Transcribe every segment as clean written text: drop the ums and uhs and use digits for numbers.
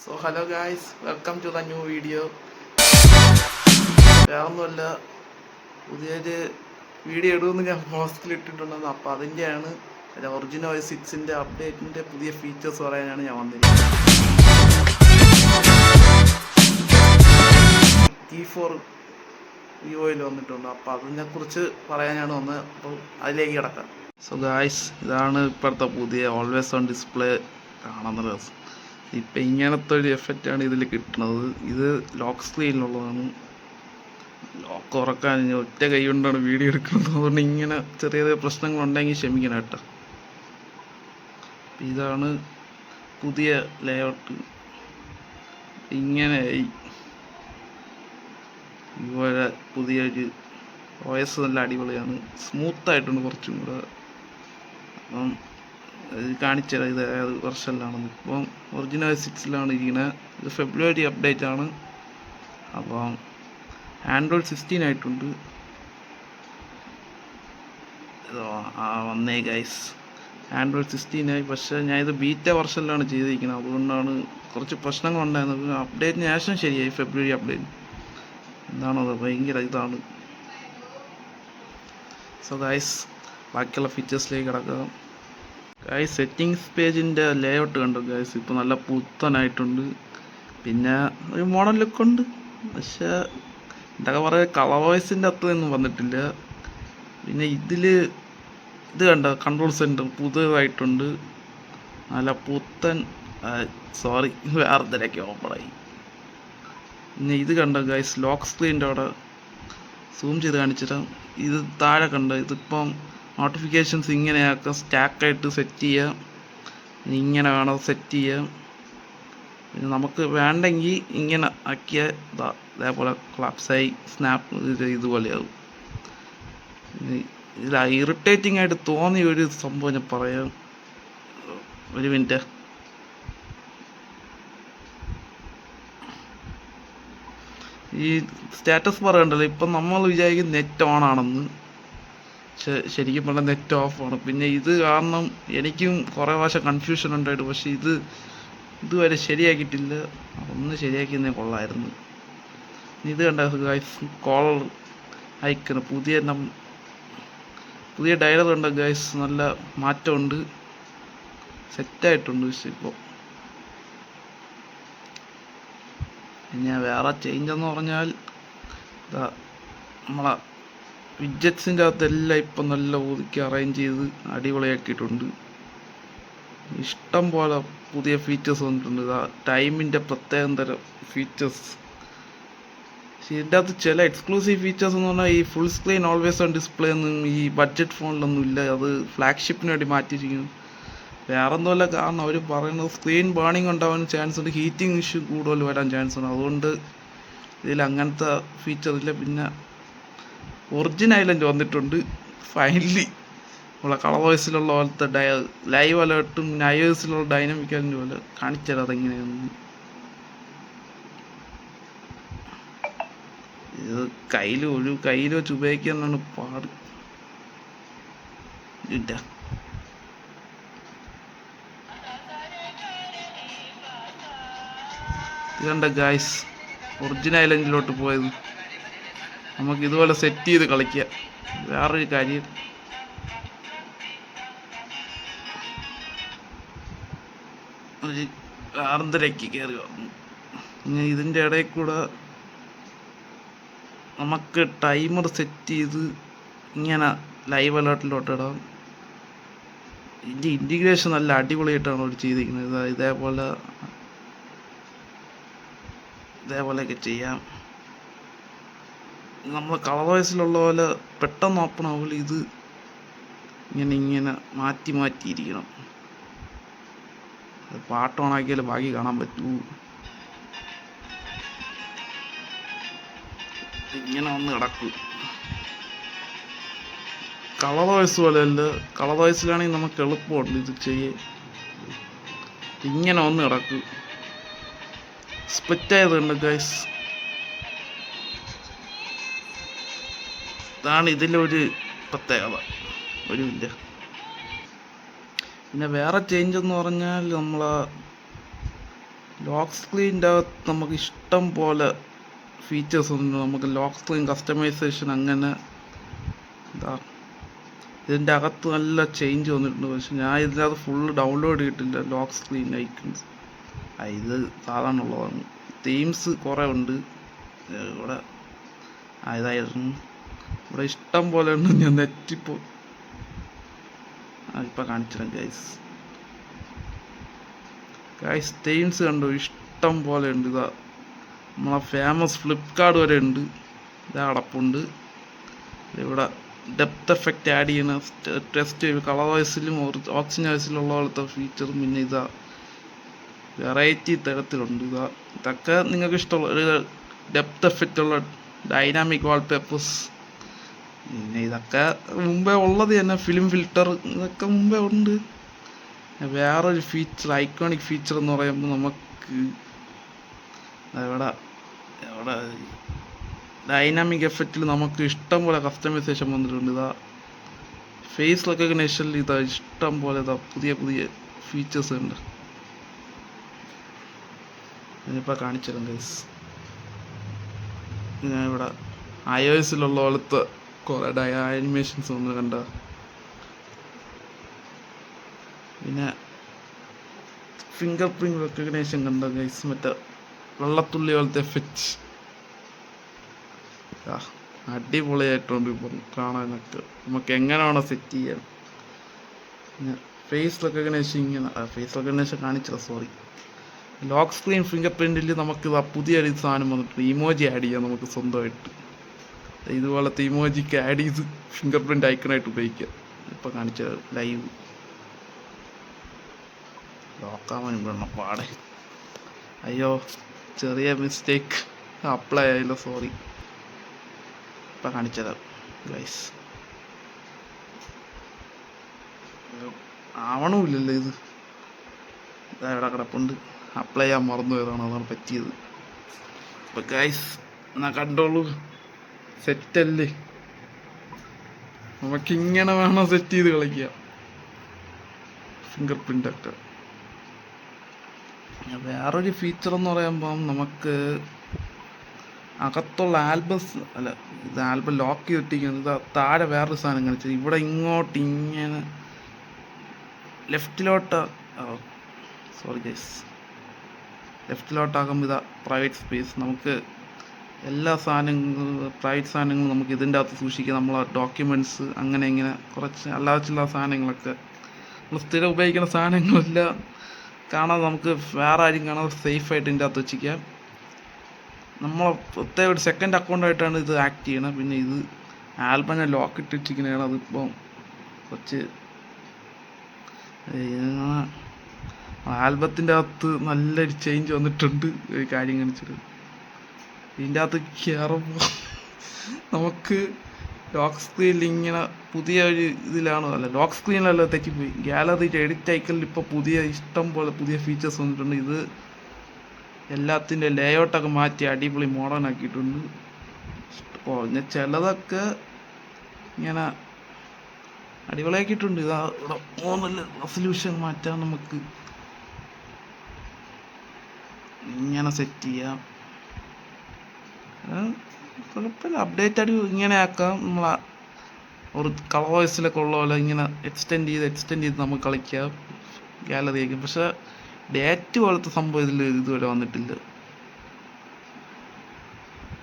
So hello guys, welcome to the new video. വേറൊന്നുമല്ല, പുതിയൊരു video ഇടുമെന്ന് ഞാൻ പോസ്റ്റിൽ ഇട്ടിട്ടുണ്ടെന്ന്. അപ്പോൾ അതിൻ്റെയാണ് ഒറിജിനൽ OS 6 അപ്ഡേറ്റിൻ്റെ പുതിയ ഫീച്ചേഴ്സ് പറയാനാണ് ഞാൻ വന്നിരിക്കുന്നത്. T4 വിവോയിൽ വന്നിട്ടുണ്ട്. അപ്പോൾ അതിനെക്കുറിച്ച് പറയാനാണ് വന്നത്. അപ്പോൾ അതിലേക്ക് കിടക്കാം. സോ ഗായ്സ്, ഇതാണ് ഇപ്പോഴത്തെ പുതിയ ഓൾവേസ് ഓൺ ഡിസ്പ്ലേ കാണുന്ന രസം. ഇപ്പം ഇങ്ങനത്തെ ഒരു എഫക്റ്റാണ് ഇതിൽ കിട്ടുന്നത്. ഇത് ലോക്ക് സ്ക്രീനിലുള്ളതാണ്. ലോക്ക് ഉറക്കാൻ ഒറ്റ കൈ കൊണ്ടാണ് വീഡിയോ എടുക്കുന്നത്. അതുകൊണ്ട് ഇങ്ങനെ ചെറിയ ചെറിയ പ്രശ്നങ്ങളുണ്ടെങ്കിൽ ക്ഷമിക്കണം കേട്ടോ. ഇതാണ് പുതിയ ലേഔട്ട്. ഇങ്ങനെ ഇതുപോലെ പുതിയൊരു OS നല്ല അടിപൊളിയാണ്, സ്മൂത്തായിട്ടുണ്ട് കുറച്ചും കൂടെ. അപ്പം ഇത് കാണിച്ചാൽ ഇത് ഏത് വെർഷനിലാണെന്ന്. ഇപ്പം ഒറിജിനൽ 6 ഇരിക്കുന്നത്. ഇത് ഫെബ്രുവരി അപ്ഡേറ്റ് ആണ്. അപ്പം ആൻഡ്രോയിഡ് 16 ആയിട്ടുണ്ട്. വന്നേ ഗൈസ്, ആൻഡ്രോയിഡ് 16 ആയി. പക്ഷേ ഞാൻ ഇത് ബീറ്റ വെർഷനിലാണ് ചെയ്തിരിക്കുന്നത്. അതുകൊണ്ടാണ് കുറച്ച് പ്രശ്നങ്ങളുണ്ടായിരുന്നത്. അപ്ഡേറ്റിന് ശേഷം ശരിയായി, ഫെബ്രുവരി അപ്ഡേറ്റ്. എന്താണത് ഭയങ്കര ഇതാണ്. സോ ഗൈസ്, ബാക്കിയുള്ള ഫീച്ചേഴ്സിലേക്ക് കിടക്കാം. ഗൈസ്, സെറ്റിങ്സ് പേജിൻ്റെ ലേഔട്ട് കണ്ടു ഗൈസ്. ഇപ്പോൾ നല്ല പുത്തനായിട്ടുണ്ട്. പിന്നെ ഒരു മോഡൽ ലുക്കുണ്ട്. പക്ഷേ എന്തൊക്കെ പറയുക, കളർ വോയിസിൻ്റെ അത്രയൊന്നും വന്നിട്ടില്ല. പിന്നെ ഇത് കണ്ട കൺട്രോൾ സെൻറ്റർ പുതിയതായിട്ടുണ്ട്. നല്ല പുത്തൻ സോറി വേറെ ഇതിലേക്ക് ഓപ്പണായി. പിന്നെ ഇത് കണ്ട ഗൈസ്, ലോക്ക് സ്ക്രീൻ്റെ അവിടെ സൂം ചെയ്ത് കാണിച്ചിട്ടാണ്. ഇത് താഴെ കണ്ട, ഇതിപ്പം നോട്ടിഫിക്കേഷൻസ് ഇങ്ങനെയാക്കാം, സ്റ്റാക്കായിട്ട് സെറ്റ് ചെയ്യാം. ഇങ്ങനെ വേണം സെറ്റ് ചെയ്യാം. പിന്നെ നമുക്ക് വേണ്ടെങ്കിൽ ഇങ്ങനെ ആക്കിയ ഇതേപോലെ ക്ലാപ്സായി സ്നാപ്പ് ഇതുപോലെയാകും. ഇതിൽ ഇറിറ്റേറ്റിംഗ് ആയിട്ട് തോന്നിയ ഒരു സംഭവം ഞാൻ പറയാം. ഒരു മിനിറ്റ്. ഈ സ്റ്റാറ്റസ് പറയണ്ടല്ലോ, ഇപ്പം നമ്മൾ വിചാരിക്കും നെറ്റ് ഓൺ ആണെന്ന്. ശരിക്കും പറഞ്ഞാൽ നെറ്റ് ഓഫാണ്. പിന്നെ ഇത് കാരണം എനിക്കും കുറേ പ്രാവശ്യം കൺഫ്യൂഷൻ ഉണ്ടായിട്ട്. പക്ഷേ ഇതുവരെ ശരിയാക്കിയിട്ടില്ല. ഒന്ന് ശരിയാക്കിയെന്നേ കൊള്ളായിരുന്നു. ഇത് കണ്ട ഗൈസ്, കോളർ ഐക്കണ് പുതിയ ഡയലർ ഉണ്ട് ഗൈസ്. നല്ല മാറ്റമുണ്ട്, സെറ്റായിട്ടുണ്ട്. പക്ഷേ ഇപ്പോൾ പിന്നെ വേറെ ചേഞ്ച് എന്ന് പറഞ്ഞാൽ നമ്മളെ വിഡ്ജറ്റ്സിൻ്റെ അകത്തെല്ലാം ഇപ്പം നല്ല ഒതുക്കി അറേഞ്ച് ചെയ്ത് അടിപൊളിയാക്കിയിട്ടുണ്ട്. ഇഷ്ടം പോലെ പുതിയ ഫീച്ചേഴ്സ് വന്നിട്ടുണ്ട്. ടൈമിൻ്റെ പ്രത്യേകം തരം ഫീച്ചേഴ്സ്. പക്ഷേ ഇതിൻ്റെ അകത്ത് ചില എക്സ്ക്ലൂസീവ് ഫീച്ചേഴ്സ് എന്ന് പറഞ്ഞാൽ ഈ full screen always on display ഒന്നും ഈ ബഡ്ജറ്റ് ഫോണിലൊന്നും ഇല്ല. അത് ഫ്ലാഗ്ഷിപ്പിന് വേണ്ടി മാറ്റിയിരിക്കുന്നു. വേറൊന്നുമല്ല, കാരണം അവർ പറയുന്നത് സ്ക്രീൻ ബേണിങ് ഉണ്ടാവാൻ ചാൻസ് ഉണ്ട്, ഹീറ്റിംഗ് ഇഷ്യൂ കൂടുതൽ വരാൻ ചാൻസ് ഉണ്ട്. അതുകൊണ്ട് ഇതിൽ അങ്ങനത്തെ ഫീച്ചർ ഇല്ല. പിന്നെ ഒറിജിനൽ ഐലൻഡ് വന്നിട്ടുണ്ട് ഫൈനലി. നമ്മളെ കളർ വോയിസിലുള്ള പോലത്തെ ലൈവ് അലേർട്ടും പിന്നെ iOS-ലുള്ള ഡൈനാമിക് ഐലൻഡ് പോലെ കാണിച്ചാൽ അതെങ്ങനെയാണ്. ഇത് കയ്യിൽ വെച്ച് ഉപയോഗിക്കാനാണ് പാട്. ഇല്ല, ഇതുണ്ട ഗായ്സ്, ഒറിജിനൽ ഐലൻഡിലോട്ട് പോയത്. നമുക്ക് ഇതുപോലെ സെറ്റ് ചെയ്ത് കളിക്കാം. വേറൊരു കാര്യം, ഒരു ആർദ്രയ്ക്ക് കയറി വന്നു. ഇനി ഇതിൻ്റെ ഇടയിൽ കൂടെ നമുക്ക് ടൈമർ സെറ്റ് ചെയ്ത് ഇങ്ങനെ ലൈവ് അലേർട്ടിലോട്ട് ഇടാം. ഇതിൻ്റെ ഇൻറ്റിഗ്രേഷൻ നല്ല അടിപൊളിയായിട്ടാണ് അവർ ചെയ്തിരിക്കുന്നത്. ഇതേപോലെയൊക്കെ ചെയ്യാം. നമ്മൾ കളർ വോയിസിലുള്ള പോലെ പെട്ടെന്ന് ഓപ്പൺ ആവില്ല. ഇത് ഇങ്ങനെ മാറ്റിയിരിക്കണം. പാട്ട് ഓണാക്കിയാൽ ബാക്കി കാണാൻ പറ്റൂ. ഇങ്ങനെ വന്ന് കിടക്കും. കളർ വോയിസ് പോലെയല്ല. കളർ വോയിസിലാണെങ്കിൽ നമുക്ക് എളുപ്പമുണ്ട് ഇത് ചെയ്യാൻ. ഇങ്ങനെ വന്ന് കിടക്കും. സ്പ്ലിറ്റ് ആയതുണ്ട് ഗൈസ്. ഇതാണ് ഇതിലൊരു പ്രത്യേകത. ഒരു മിനിറ്റ്. പിന്നെ വേറെ ചേഞ്ച് എന്ന് പറഞ്ഞാൽ ലോക്ക് സ്ക്രീനിൻ്റെ അകത്ത് നമുക്ക് ഇഷ്ടം പോലെ ഫീച്ചേഴ്സ് ഉണ്ട്. നമുക്ക് ലോക്ക് സ്ക്രീൻ കസ്റ്റമൈസേഷൻ അങ്ങനെ എന്താ ഇതിൻ്റെ അകത്ത് നല്ല ചേഞ്ച് വന്നിട്ടുണ്ട്. പക്ഷെ ഞാൻ ഇതിനകത്ത് ഫുള്ള് ഡൗൺലോഡ് ചെയ്തിട്ടില്ല ലോക്ക് സ്ക്രീൻ ഐക്കൺസ്. ഇത് സാധാരണ ഉള്ളതാണ്. തീംസ് കുറേ ഉണ്ട് ഇവിടെ. ഇതായിരുന്നു ഇവിടെ ഇഷ്ടം പോലെ ഉണ്ട്. ഞാൻ നെറ്റിപ്പോൾ ഇപ്പം കാണിച്ചിടാം ഗൈസ് തീംസ് കണ്ടു ഇഷ്ടം പോലെ ഉണ്ട്. ഇതാ നമ്മളെ ഫേമസ് ഫ്ലിപ്കാർട്ട് വരെ ഉണ്ട്. ഇതാ അടപ്പുണ്ട്. ഇവിടെ ഡെപ്ത് എഫക്റ്റ് ആഡ് ചെയ്യുന്ന ടെസ്റ്റ് കളർ വോയിസിലും ഓക്സിജൻ വോയിസിലുള്ള പോലത്തെ ഫീച്ചറും പിന്നെ ഇതാ വെറൈറ്റി തരത്തിലുണ്ട്. ഇതൊക്കെ നിങ്ങൾക്ക് ഇഷ്ടമുള്ള ഒരു ഡെപ്ത് എഫക്റ്റ് ഉള്ള ഡൈനാമിക് വാൾപേപ്പേഴ്സ്. പിന്നെ ഇതൊക്കെ മുമ്പേ ഉള്ളത് തന്നെ. ഫിലിം ഫിൽറ്റർ ഇതൊക്കെ മുമ്പേ ഉണ്ട്. വേറൊരു ഫീച്ചർ ഐക്കോണിക് ഫീച്ചർ എന്ന് പറയുമ്പോൾ നമുക്ക് ഇവിടെ ഡൈനാമിക് എഫക്റ്റിൽ നമുക്ക് ഇഷ്ടം പോലെ കസ്റ്റമൈസേഷൻ വന്നിട്ടുണ്ട്. ഫേസ് റെക്കഗ്നേഷനിൽ ഇഷ്ടം പോലെ പുതിയ പുതിയ ഫീച്ചേഴ്സ് ഉണ്ട്. ഞാനിപ്പോൾ കാണിച്ചുതരാം ഗൈസ്. ഞാൻ ഇവിടെ iOS-ലുള്ള പോലത്തെ കുറേ ആനിമേഷൻസ് ഒന്ന് കണ്ട. പിന്നെ ഫിംഗർ പ്രിന്റ് റെക്കഗ്നേഷൻ കണ്ട ഗൈസ്. മറ്റേ വെള്ളത്തുള്ളി പോലത്തെ എഫക്റ്റ് അടിപൊളിയായിട്ടുണ്ട് ഇപ്പം കാണാനൊക്കെ. നമുക്ക് എങ്ങനെയാണോ സെറ്റ് ചെയ്യാൻ. പിന്നെ ഫേസ് റെക്കഗ്നേഷൻ ഫേസ് റെക്കഗ്നേഷൻ കാണിച്ചത് സോറി. ലോക്ക് സ്ക്രീൻ ഫിംഗർ പ്രിൻറ്റിൽ നമുക്ക് പുതിയൊരു സാധനം വന്നിട്ടുണ്ട്. ഇമോജി ആഡ് ചെയ്യാം നമുക്ക് സ്വന്തമായിട്ട്. ഇതുപോലത്തെ ഇമോജിക്ക് ആഡ് ചെയ്ത് ഫിംഗർ പ്രിൻ്റ് ഐക്കണായിട്ട് ഉപയോഗിക്കാം. ഇപ്പം കാണിച്ചത് ലൈവ് നോക്കാൻ വേണം പാടെ. അയ്യോ ചെറിയ മിസ്റ്റേക്ക് അപ്ലൈ ആയില്ല സോറി. ഇപ്പം കാണിച്ചത് ഗൈസ്. ആവണമില്ലല്ലോ ഇത്. ഇവിടെ കിടപ്പുണ്ട്. അപ്ലൈ ചെയ്യാൻ മറന്നു പോയതാണ്, അതാണ് പറ്റിയത്. ഇപ്പം ഗൈസ് എന്നാ കണ്ടോളൂ. സെറ്റല്ലേ? നമുക്കിങ്ങനെ വേണം സെറ്റ് ചെയ്ത് കളിക്കാം ഫിംഗർ പ്രിൻ്റൊക്കെ. വേറൊരു ഫീച്ചർ എന്ന് പറയുമ്പം നമുക്ക് അകത്തുള്ള ആൽബംസ് ഇത് ആൽബം ലോക്ക് ചെയ്തിട്ടിരിക്കുന്നത്. താഴെ വേറൊരു സാധനം കാണിച്ചത്. ഇവിടെ ഇങ്ങോട്ട് ഇങ്ങനെ ലെഫ്റ്റിലോട്ട് സോറി ഗൈസ് ലെഫ്റ്റിലോട്ടാകുമ്പോൾ പ്രൈവറ്റ് സ്പേസ്. നമുക്ക് എല്ലാ പ്രൈവറ്റ് സാധനങ്ങളും നമുക്ക് ഇതിൻ്റെ അകത്ത് സൂക്ഷിക്കാം. നമ്മളെ ഡോക്യുമെൻറ്റ്സ് അങ്ങനെ ഇങ്ങനെ കുറച്ച് അല്ലാതെ സാധനങ്ങളൊക്കെ നമ്മൾ സ്ഥിരം ഉപയോഗിക്കുന്ന സാധനങ്ങളെല്ലാം കാണാതെ നമുക്ക് വേറെ ആരും കാണാതെ സേഫായിട്ട് ഇതിൻ്റെ അകത്ത് വെച്ചിരിക്കാം. നമ്മൾ പ്രത്യേക ഒരു സെക്കൻഡ് അക്കൗണ്ടായിട്ടാണ് ഇത് ആക്ട് ചെയ്യണത്. പിന്നെ ഇത് ആൽബം ലോക്ക് ഇട്ട് വെച്ചിരിക്കുന്നതാണ്. അതിപ്പം കുറച്ച് ആൽബത്തിൻ്റെ അകത്ത് നല്ലൊരു ചേഞ്ച് വന്നിട്ടുണ്ട്. ഒരു കാര്യം കാണിച്ചിട്ട് ഇതിൻ്റെ അകത്ത് കയറുമ്പോൾ നമുക്ക് ലോക്ക് സ്ക്രീനിൽ ഇങ്ങനെ പുതിയ ഒരു ഇതിലാണ് ലോക്ക് സ്ക്രീനിലല്ല തെറ്റിപ്പോയി. ഗാലറിയുടെ എഡിറ്റ് ഐക്കണിൽ ഇപ്പോൾ പുതിയ ഇഷ്ടം പോലെ പുതിയ ഫീച്ചേഴ്സ് വന്നിട്ടുണ്ട്. ഇത് എല്ലാത്തിൻ്റെ ലേഔട്ടൊക്കെ മാറ്റി അടിപൊളി മോഡേൺ ആക്കിയിട്ടുണ്ട്. പിന്നെ ചിലതൊക്കെ ഇങ്ങനെ അടിപൊളിയാക്കിയിട്ടുണ്ട്. ഇവിടെ 3 റെസൊല്യൂഷൻ മാറ്റാൻ നമുക്ക് ഇങ്ങനെ സെറ്റ് ചെയ്യാം. കുഴപ്പമില്ല. അപ്ഡേറ്റ് ആയിട്ട് ഇങ്ങനെ ആക്കാം. നമ്മളെ ഒരു കളർ വോയിസിലൊക്കെ ഉള്ള പോലെ ഇങ്ങനെ എക്സ്റ്റെൻഡ് ചെയ്ത് നമുക്ക് കളിക്കാം ഗാലറി ആയിരിക്കും. പക്ഷെ ഡേറ്റ് പോലത്തെ സംഭവം ഇതിൽ ഇതുവരെ വന്നിട്ടില്ല.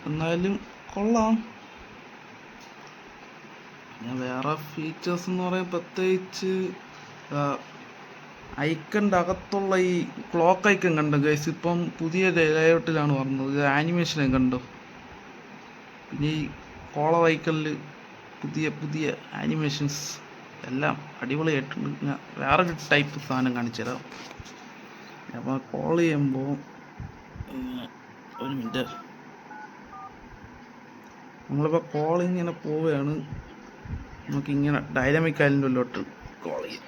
എന്നാലും കൊള്ളാം. പിന്നെ വേറെ ഫീച്ചേഴ്സ് എന്ന് പറയുമ്പോൾ പ്രത്യേകിച്ച് ഐക്കണിൻ്റെ അകത്തുള്ള ഈ ക്ലോക്ക് ഐക്കൺ കണ്ടോ ഗൈസ്? ഇപ്പം പുതിയ ലേഔട്ടിലാണ് പറഞ്ഞത്. ഇത് ആനിമേഷനും കണ്ടോ? പിന്നെ ഈ കോളർ ഐക്കണിൽ പുതിയ പുതിയ ആനിമേഷൻസ് എല്ലാം അടിപൊളിയായിട്ടുണ്ട്. ഞാൻ വേറൊരു ടൈപ്പ് സാധനം കാണിച്ചു തരാം. അപ്പോൾ കോൾ ചെയ്യുമ്പോൾ ഒരു മിനിറ്റ്, നമ്മളിപ്പോൾ കോൾ ഇങ്ങനെ പോവുകയാണ്. നമുക്കിങ്ങനെ ഡൈനാമിക് ഐലൻഡിലോട്ട് കോൾ ചെയ്യാം.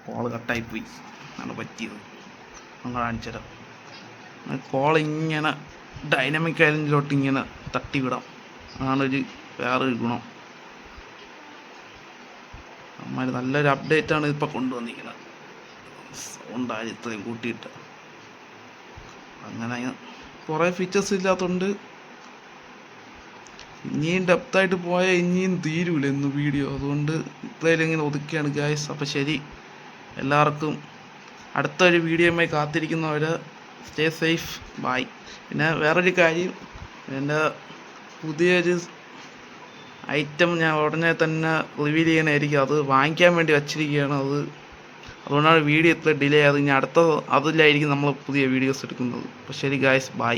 കോൾ കട്ടായിപ്പോയി, ആണ് പറ്റിയത്. നമ്മൾ കാണിച്ചു തരാം. കോൾ ഇങ്ങനെ ഡൈനാമിക് ഐലൻഡിലോട്ട് ഇങ്ങനെ തട്ടി വിടാം. അതാണൊരു വേറൊരു ഗുണം. അമ്മ നല്ലൊരു അപ്ഡേറ്റാണ് ഇപ്പോൾ കൊണ്ടുവന്നിരിക്കുന്നത്. സൗണ്ടായി ഇത്രയും കൂട്ടിയിട്ട്. അങ്ങനെ കുറേ ഫീച്ചേഴ്സ് ഇല്ലാത്തതുകൊണ്ട് ഇനിയും ഡെപ്തായിട്ട് പോയാൽ ഇനിയും തീരൂല ഇന്ന് വീഡിയോ. അതുകൊണ്ട് ഇത്രയും ഇങ്ങനെ ഒതുക്കിയാണ് ഗായ്സ്. അപ്പോൾ ശരി, എല്ലാവർക്കും അടുത്തൊരു വീഡിയോയുമായി കാത്തിരിക്കുന്നവർ സ്റ്റേ സേഫ്, ബൈ. പിന്നെ വേറൊരു കാര്യം, എൻ്റെ പുതിയൊരു ഐറ്റം ഞാൻ ഉടനെ തന്നെ റിവീൽ ചെയ്യണമായിരിക്കും. അത് വാങ്ങിക്കാൻ വേണ്ടി വച്ചിരിക്കുകയാണ്. അതുകൊണ്ടാണ് വീഡിയോ ഇത്ര ഡിലേ ആയത്. ഇനി അതിലായിരിക്കും നമ്മൾ പുതിയ വീഡിയോസ് എടുക്കുന്നത്. അപ്പോൾ ശരി ഗായ്സ്, ബൈ.